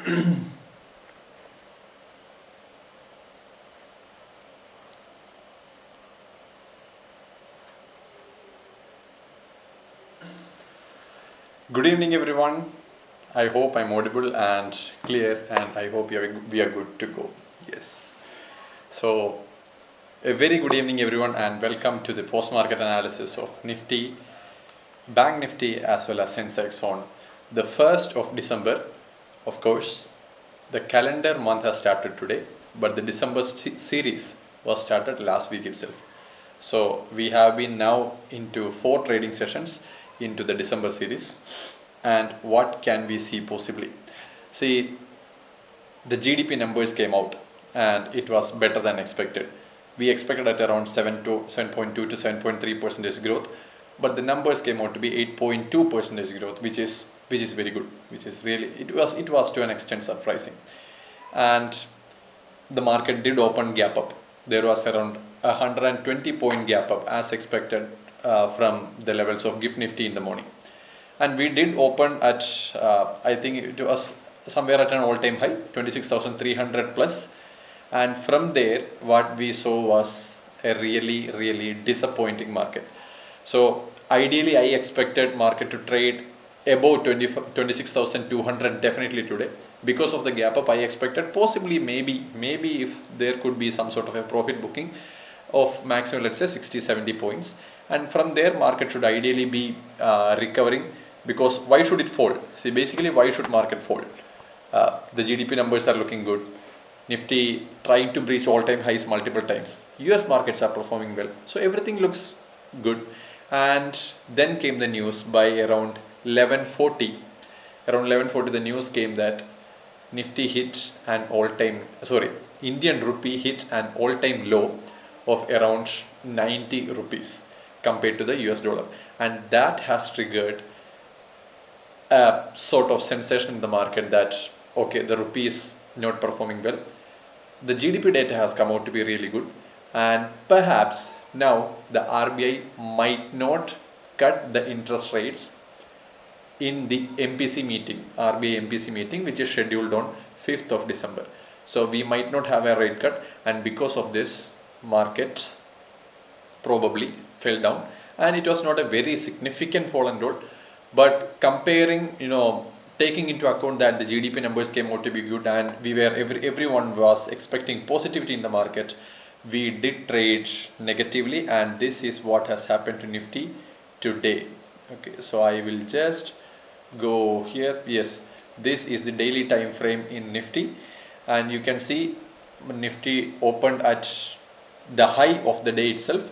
Good evening, everyone. I hope I'm audible and clear, and I hope we are good to go. Yes. So, a very good evening, everyone, and welcome to the post market analysis of Nifty, Bank Nifty, as well as Sensex on the 1st of December. Of course, the calendar month has started today, but the December series was started last week itself. So we have been now into 4 trading sessions into the December series. And what can we see possibly? See, the GDP numbers came out and it was better than expected. We expected at around 7.2 to 7.3% growth, but the numbers came out to be 8.2% growth, which is very good, which is really it was to an extent surprising. And the market did open gap up. There was around 120-point gap up as expected from the levels of GIFT Nifty in the morning. And we did open at I think it was somewhere at an all-time high, 26,300 plus. And from there, what we saw was a really disappointing market. So ideally, I expected market to trade above 26,200 definitely today. Because of the gap up, I expected possibly maybe if there could be some sort of a profit booking of maximum, let's say 60-70 points, and from there market should ideally be recovering. Because why should it fall? See, basically, why should market fall? The GDP numbers are looking good. Nifty trying to breach all-time highs multiple times. US markets are performing well, so everything looks good. And then came the news by around 11:40. Around 11:40, the news came that Nifty hit an all-time, sorry, Indian rupee hit an all-time low of around 90 rupees compared to the US dollar, and that has triggered a sort of sensation in the market that okay, the rupee is not performing well. The GDP data has come out to be really good, and perhaps now the RBI might not cut the interest rates in the MPC meeting, RBI MPC meeting, which is scheduled on 5th of December. So we might not have a rate cut, and because of this, markets probably fell down, and it was not a very significant fall and all. But comparing, taking into account that the GDP numbers came out to be good, and everyone was expecting positivity in the market, we did trade negatively, and this is what has happened to Nifty today. Okay, so I will just go here. Yes, this is the daily time frame in Nifty, and you can see Nifty opened at the high of the day itself.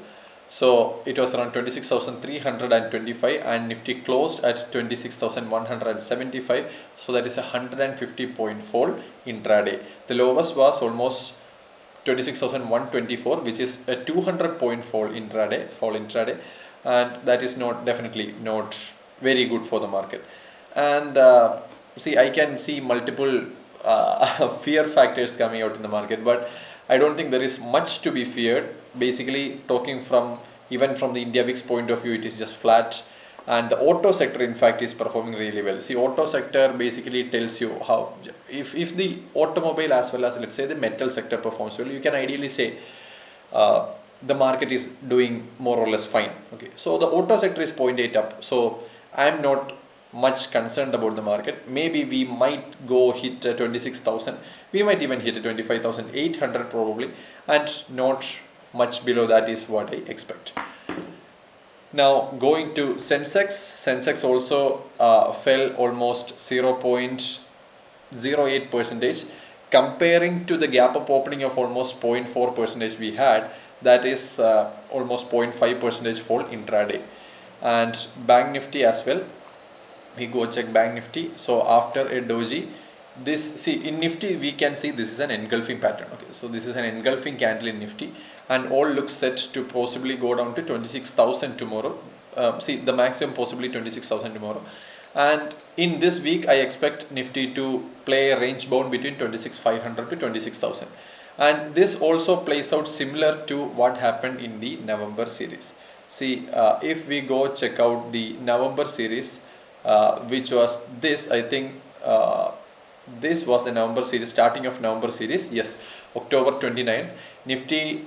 So it was around 26,325 and Nifty closed at 26,175. So that is a 150-point fall intraday. The lowest was almost 26,124, which is a 200-point fall intraday, and that is definitely not very good for the market. And see, I can see multiple fear factors coming out in the market, but I don't think there is much to be feared. Basically, talking from even from the India VIX point of view, it is just flat, and the auto sector in fact is performing really well. See, auto sector basically tells you how, if the automobile as well as let's say the metal sector performs well, you can ideally say the market is doing more or less fine. Okay, so the auto sector is 0.8 up, so I am not much concerned about the market. Maybe we might go hit 26,000, we might even hit 25,800 probably, and not much below that is what I expect. Now going to Sensex also fell almost 0.08 percentage. Comparing to the gap up opening of almost 0.4 percentage we had, that is almost 0.5 percentage fall intraday. And Bank Nifty as well, we go check Bank Nifty. So after a doji, this, see, in Nifty we can see this is an engulfing pattern. Okay, so this is an engulfing candle in Nifty, and all looks set to possibly go down to 26,000 tomorrow. See, the maximum possibly 26,000 tomorrow. And in this week, I expect Nifty to play a range bound between 26,500 to 26,000. And this also plays out similar to what happened in the November series. See, if we go check out the November series, which was this, I think this was the November series, starting of November series. Yes, October 29th, Nifty,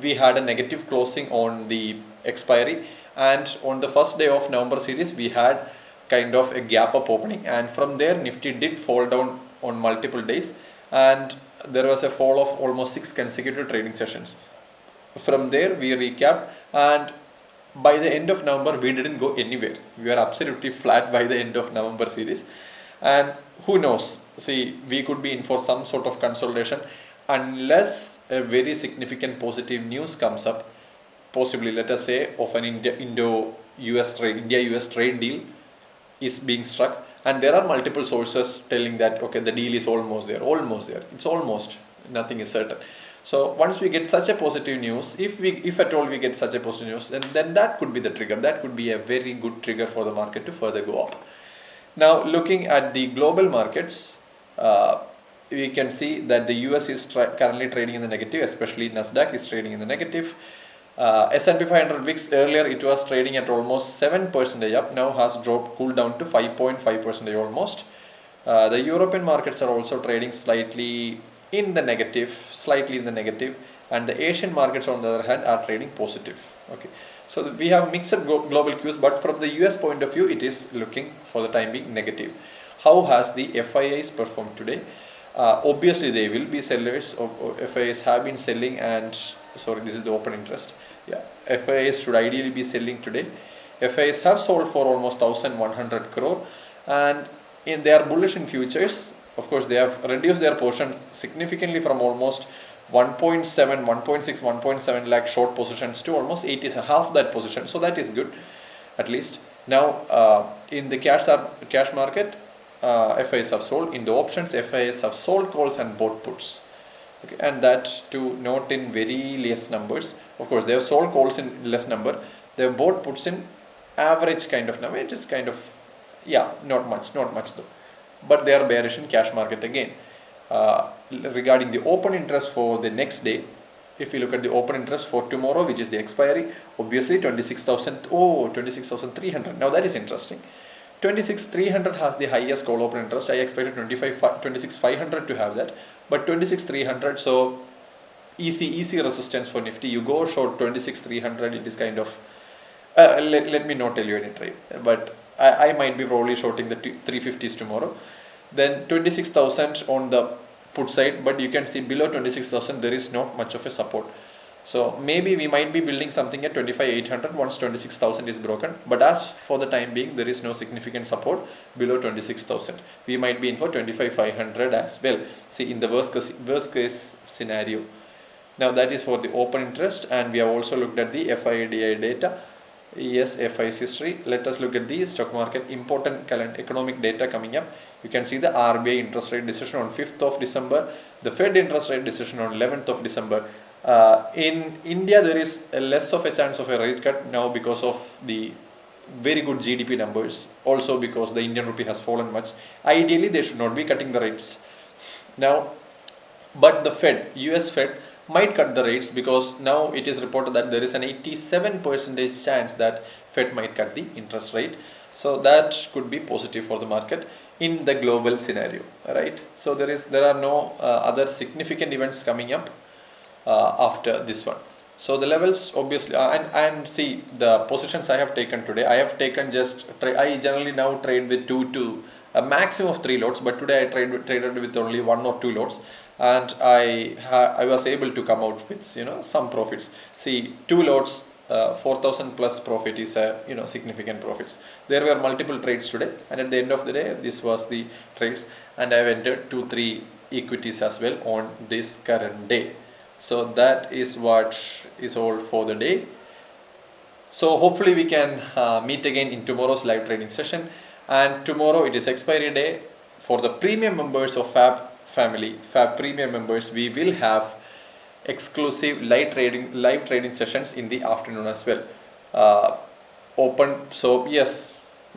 we had a negative closing on the expiry, and on the first day of November series we had kind of a gap up opening, and from there Nifty did fall down on multiple days, and there was a fall of almost 6 consecutive trading sessions. From there we recapped, and by the end of November we didn't go anywhere. We were absolutely flat by the end of November series, and who knows, see, we could be in for some sort of consolidation unless a very significant positive news comes up, possibly, let us say, of an India-US trade deal is being struck, and there are multiple sources telling that okay, the deal is almost there, it's almost, nothing is certain. So once we get such a positive news, if at all we get such a positive news, then that could be the trigger, that could be a very good trigger for the market to further go up. Now looking at the global markets, we can see that the US is currently trading in the negative, especially Nasdaq is trading in the negative. S&P 500 VIX, earlier it was trading at almost 7% up, now has cooled down to 5.5% almost. The European markets are also trading slightly in the negative, and the Asian markets on the other hand are trading positive. Okay, so we have mixed global cues, but from the US point of view it is looking for the time being negative. How has the FIIs performed today? Obviously they will be sellers. FIIs have been selling, and sorry, this is the open interest. Yeah, FIIs should ideally be selling today. FIIs have sold for almost 1100 crore, and they are bullish in futures. Of course, they have reduced their portion significantly from almost 1.7, 1.6, 1.7 lakh short positions to almost 80, half that position. So that is good, at least. Now, in the cash market, FIIs have sold. In the options, FIIs have sold calls and bought puts. Okay, and that to note in very less numbers. Of course, they have sold calls in less number. They have bought puts in average kind of number. It is kind of, yeah, not much though. But they are bearish in cash market again. Regarding the open interest for the next day, if you look at the open interest for tomorrow, which is the expiry, obviously 26,300. Now that is interesting. 26,300 has the highest call open interest. I expected 26,500 to have that, but 26,300, so easy resistance for Nifty. You go short 26,300, it is kind of, let me not tell you any trade, but I might be probably shorting the 350s tomorrow. Then 26,000 on the put side, but you can see below 26,000 there is not much of a support. So maybe we might be building something at 25,800 once 26,000 is broken, but as for the time being there is no significant support below 26,000. We might be in for 25,500 as well. See, in the worst case scenario. Now that is for the open interest, and we have also looked at the FIDI data. Yes, FI's history. Let us look at the stock market important economic data coming up. You can see the RBI interest rate decision on 5th of December, the Fed interest rate decision on 11th of December. In India, there is less of a chance of a rate cut now because of the very good GDP numbers. Also because the Indian rupee has fallen much. Ideally, they should not be cutting the rates now, but the Fed, US Fed, might cut the rates because now it is reported that there is an 87% chance that Fed might cut the interest rate. So that could be positive for the market in the global scenario, right? So there are no other significant events coming up after this one. So the levels obviously, and see the positions I have taken today. I have taken I generally now trade with two to a maximum of 3 lots, but today I traded with only 1 or 2 lots, and I was able to come out with some profits. See, 2 lots, 4,000 plus profit is a significant profits. There were multiple trades today, and at the end of the day this was the trades, and I have entered 2-3 equities as well on this current day. So that is what is all for the day. So hopefully we can meet again in tomorrow's live trading session, and tomorrow it is expiry day. For the premium members of Fab family, Fab premium members, we will have exclusive live trading sessions in the afternoon as well. Open. So yes,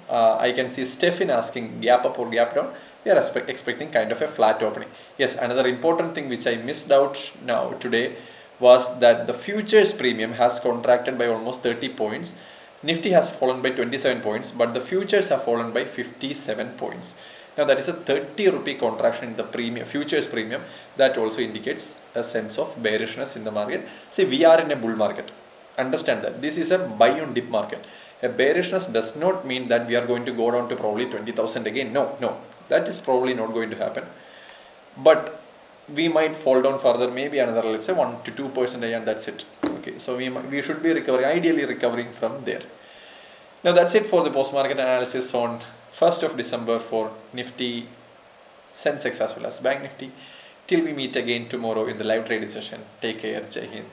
I can see Stephen asking gap up or gap down. We are expecting kind of a flat opening. Yes, another important thing which I missed out now today was that the futures premium has contracted by almost 30 points. Nifty has fallen by 27 points, but the futures have fallen by 57 points. Now that is a 30 rupee contraction in the premium, futures premium. That also indicates a sense of bearishness in the market. See, we are in a bull market. Understand that this is a buy on dip market. A bearishness does not mean that we are going to go down to probably 20,000 again. No, that is probably not going to happen. But we might fall down further, maybe another, let's say 1 to 2%, and that's it. Okay, so we should be recovering, ideally recovering from there. Now that's it for the post market analysis on 1st of December for Nifty, Sensex as well as Bank Nifty. Till we meet again tomorrow in the live trading session. Take care. Jai Hind.